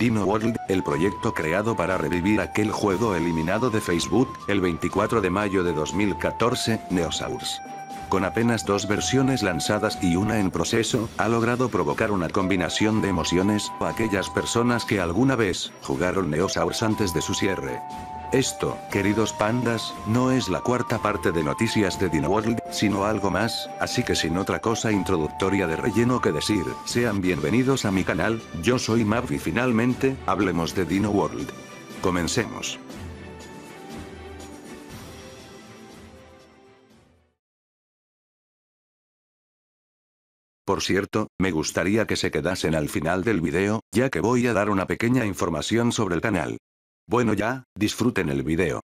Dino World, el proyecto creado para revivir aquel juego eliminado de Facebook, el 24 de mayo de 2014, Neosaurs. Con apenas 2 versiones lanzadas y una en proceso, ha logrado provocar una combinación de emociones a aquellas personas que alguna vez jugaron Neosaurs antes de su cierre. Esto, queridos pandas, no es la cuarta parte de noticias de Dino World, sino algo más, así que sin otra cosa introductoria de relleno que decir, sean bienvenidos a mi canal, yo soy Mav y finalmente, hablemos de Dino World. Comencemos. Por cierto, me gustaría que se quedasen al final del video, ya que voy a dar una pequeña información sobre el canal. Bueno ya, disfruten el video.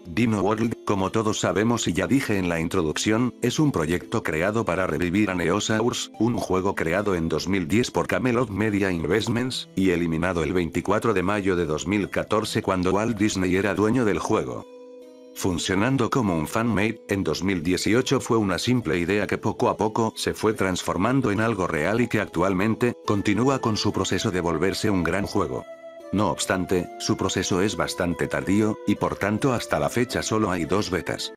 Dino World, como todos sabemos y ya dije en la introducción, es un proyecto creado para revivir a Neosaurs, un juego creado en 2010 por Camelot Media Investments, y eliminado el 24 de mayo de 2014 cuando Walt Disney era dueño del juego. Funcionando como un fanmade, en 2018 fue una simple idea que poco a poco se fue transformando en algo real y que actualmente, continúa con su proceso de volverse un gran juego. No obstante, su proceso es bastante tardío, y por tanto hasta la fecha solo hay 2 betas.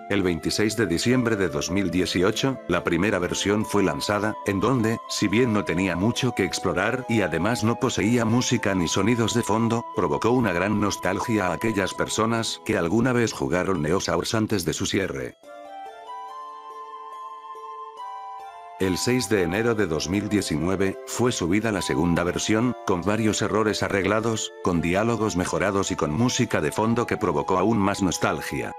El 26 de diciembre de 2018, la primera versión fue lanzada, en donde, si bien no tenía mucho que explorar y además no poseía música ni sonidos de fondo, provocó una gran nostalgia a aquellas personas que alguna vez jugaron Neosaurs antes de su cierre. El 6 de enero de 2019, fue subida la segunda versión, con varios errores arreglados, con diálogos mejorados y con música de fondo que provocó aún más nostalgia.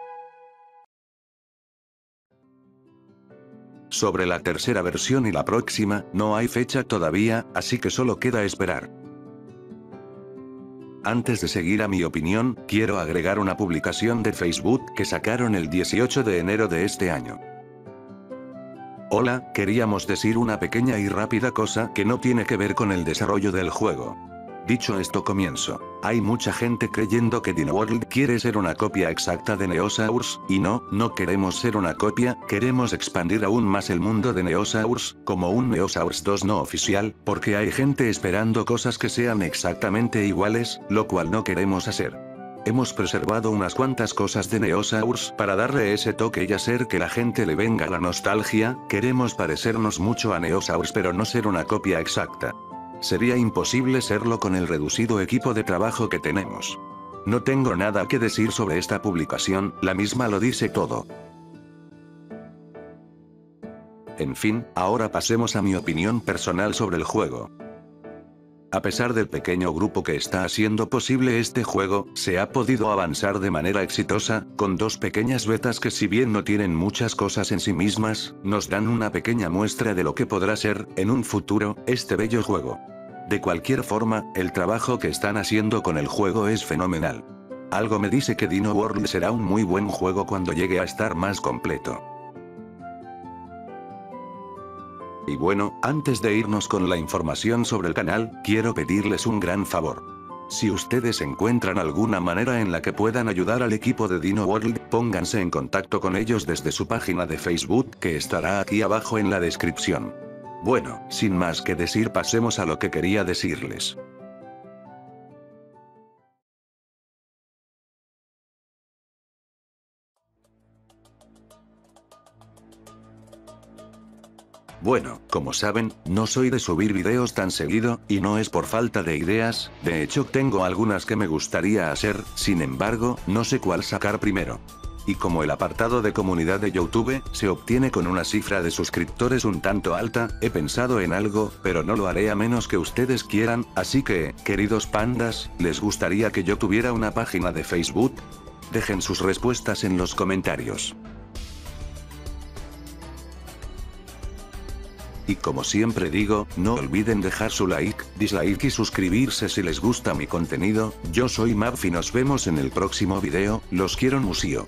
Sobre la tercera versión y la próxima, no hay fecha todavía, así que solo queda esperar. Antes de seguir a mi opinión, quiero agregar una publicación de Facebook que sacaron el 18 de enero de este año. Hola, queríamos decir una pequeña y rápida cosa que no tiene que ver con el desarrollo del juego. Dicho esto comienzo. Hay mucha gente creyendo que Dino World quiere ser una copia exacta de Neosaurs, y no queremos ser una copia, queremos expandir aún más el mundo de Neosaurs, como un Neosaurs 2 no oficial, porque hay gente esperando cosas que sean exactamente iguales, lo cual no queremos hacer. Hemos preservado unas cuantas cosas de Neosaurs para darle ese toque y hacer que la gente le venga la nostalgia, queremos parecernos mucho a Neosaurs pero no ser una copia exacta. Sería imposible serlo con el reducido equipo de trabajo que tenemos. No tengo nada que decir sobre esta publicación, la misma lo dice todo. En fin, ahora pasemos a mi opinión personal sobre el juego. A pesar del pequeño grupo que está haciendo posible este juego, se ha podido avanzar de manera exitosa, con 2 pequeñas betas que si bien no tienen muchas cosas en sí mismas, nos dan una pequeña muestra de lo que podrá ser, en un futuro, este bello juego. De cualquier forma, el trabajo que están haciendo con el juego es fenomenal. Algo me dice que Dino World será un muy buen juego cuando llegue a estar más completo. Y bueno, antes de irnos con la información sobre el canal, quiero pedirles un gran favor. Si ustedes encuentran alguna manera en la que puedan ayudar al equipo de Dino World, pónganse en contacto con ellos desde su página de Facebook, que estará aquí abajo en la descripción. Bueno, sin más que decir, pasemos a lo que quería decirles. Bueno, como saben, no soy de subir videos tan seguido, y no es por falta de ideas, de hecho tengo algunas que me gustaría hacer, sin embargo, no sé cuál sacar primero. Y como el apartado de comunidad de YouTube se obtiene con una cifra de suscriptores un tanto alta, he pensado en algo, pero no lo haré a menos que ustedes quieran, así que, queridos pandas, ¿les gustaría que yo tuviera una página de Facebook? Dejen sus respuestas en los comentarios. Y como siempre digo, no olviden dejar su like, dislike y suscribirse si les gusta mi contenido. Yo soy Mav y nos vemos en el próximo video, los quiero musio.